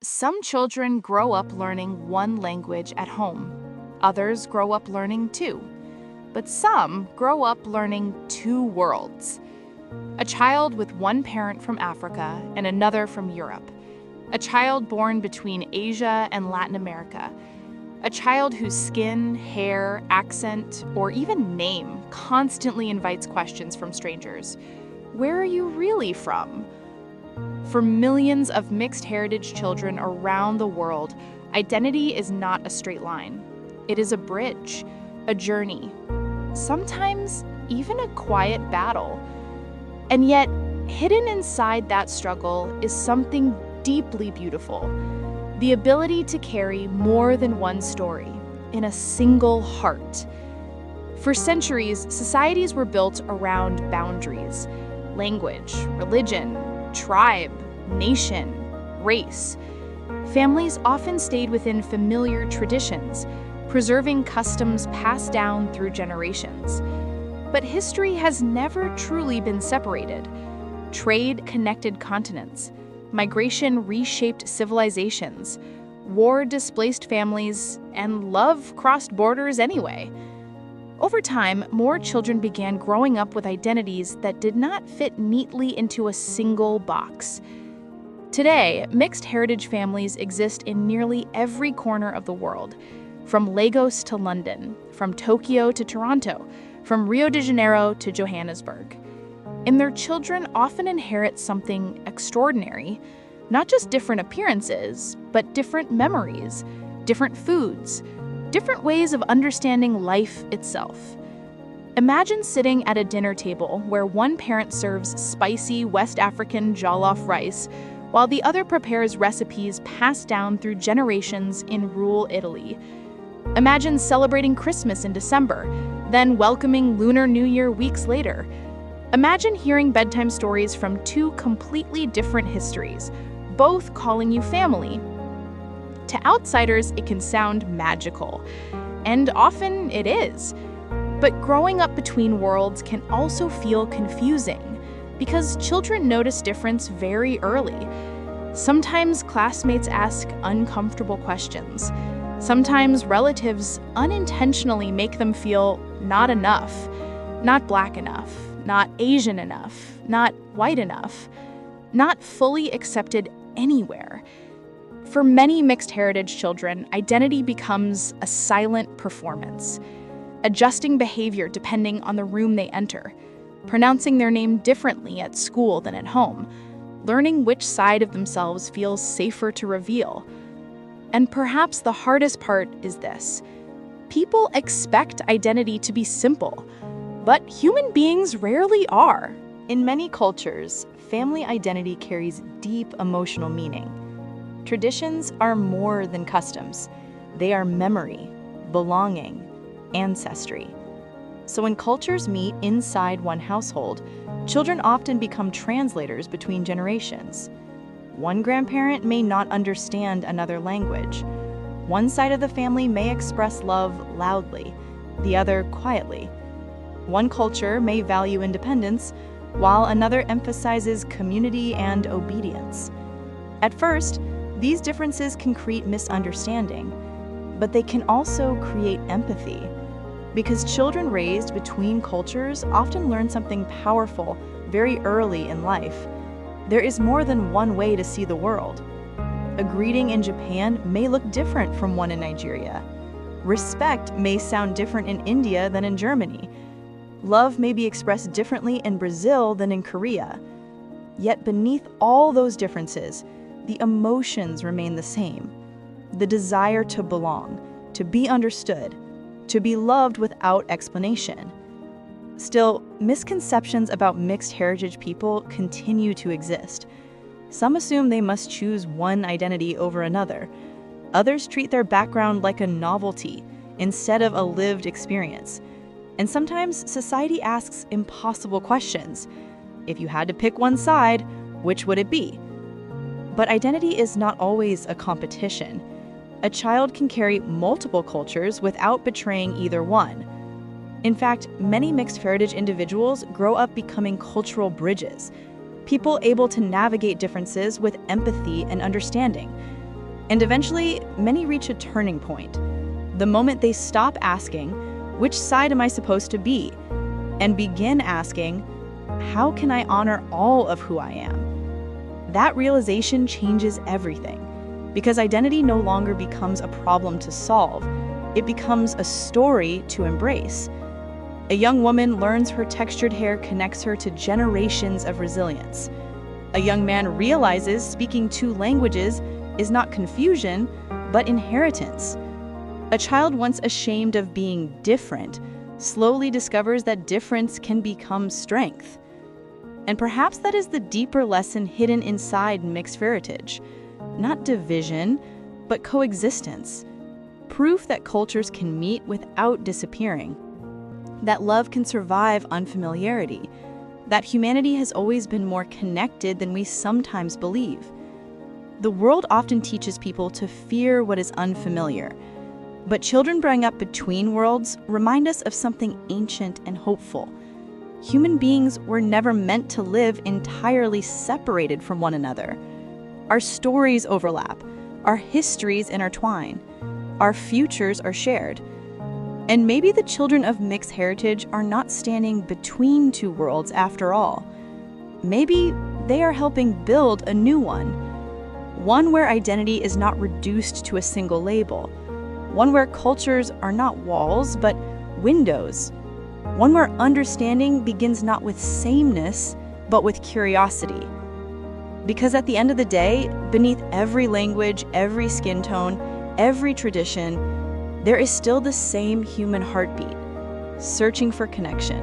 Some children grow up learning one language at home. Others grow up learning two. But some grow up learning two worlds. A child with one parent from Africa and another from Europe. A child born between Asia and Latin America. A child whose skin, hair, accent, or even name constantly invites questions from strangers. Where are you really from? For millions of mixed heritage children around the world, identity is not a straight line. It is a bridge, a journey, sometimes even a quiet battle. And yet, hidden inside that struggle is something deeply beautiful: the ability to carry more than one story in a single heart. For centuries, societies were built around boundaries: language, religion, tribe, nation, race. Families often stayed within familiar traditions, preserving customs passed down through generations. But history has never truly been separated. Trade connected continents. Migration reshaped civilizations. War displaced families, and love crossed borders anyway. Over time, more children began growing up with identities that did not fit neatly into a single box. Today, mixed heritage families exist in nearly every corner of the world, from Lagos to London, from Tokyo to Toronto, from Rio de Janeiro to Johannesburg. And their children often inherit something extraordinary: not just different appearances, but different memories, different foods, different ways of understanding life itself. Imagine sitting at a dinner table where one parent serves spicy West African jollof rice, while the other prepares recipes passed down through generations in rural Italy. Imagine celebrating Christmas in December, then welcoming Lunar New Year weeks later. Imagine hearing bedtime stories from two completely different histories, both calling you family. To outsiders, it can sound magical, and often it is. But growing up between worlds can also feel confusing, because children notice difference very early. Sometimes classmates ask uncomfortable questions. Sometimes relatives unintentionally make them feel not enough, not black enough, not Asian enough, not white enough, not fully accepted anywhere. For many mixed heritage children, identity becomes a silent performance, adjusting behavior depending on the room they enter, pronouncing their name differently at school than at home, learning which side of themselves feels safer to reveal. And perhaps the hardest part is this: people expect identity to be simple, but human beings rarely are. In many cultures, family identity carries deep emotional meaning. Traditions are more than customs. They are memory, belonging, ancestry. So when cultures meet inside one household, children often become translators between generations. One grandparent may not understand another language. One side of the family may express love loudly, the other quietly. One culture may value independence, while another emphasizes community and obedience. At first, these differences can create misunderstanding, but they can also create empathy, because children raised between cultures often learn something powerful very early in life. There is more than one way to see the world. A greeting in Japan may look different from one in Nigeria. Respect may sound different in India than in Germany. Love may be expressed differently in Brazil than in Korea. Yet beneath all those differences, the emotions remain the same: the desire to belong, to be understood, to be loved without explanation. Still, misconceptions about mixed heritage people continue to exist. Some assume they must choose one identity over another. Others treat their background like a novelty instead of a lived experience. And sometimes society asks impossible questions. If you had to pick one side, which would it be? But identity is not always a competition. A child can carry multiple cultures without betraying either one. In fact, many mixed heritage individuals grow up becoming cultural bridges, people able to navigate differences with empathy and understanding. And eventually, many reach a turning point, the moment they stop asking, which side am I supposed to be? And begin asking, how can I honor all of who I am? That realization changes everything, because identity no longer becomes a problem to solve. It becomes a story to embrace. A young woman learns her textured hair connects her to generations of resilience. A young man realizes speaking two languages is not confusion, but inheritance. A child once ashamed of being different slowly discovers that difference can become strength. And perhaps that is the deeper lesson hidden inside mixed heritage. Not division, but coexistence. Proof that cultures can meet without disappearing. That love can survive unfamiliarity. That humanity has always been more connected than we sometimes believe. The world often teaches people to fear what is unfamiliar. But children growing up between worlds remind us of something ancient and hopeful. Human beings were never meant to live entirely separated from one another. Our stories overlap, our histories intertwine, our futures are shared. And maybe the children of mixed heritage are not standing between two worlds after all. Maybe they are helping build a new one where identity is not reduced to a single label, one where cultures are not walls, but windows, one where understanding begins not with sameness, but with curiosity. Because at the end of the day, beneath every language, every skin tone, every tradition, there is still the same human heartbeat, searching for connection.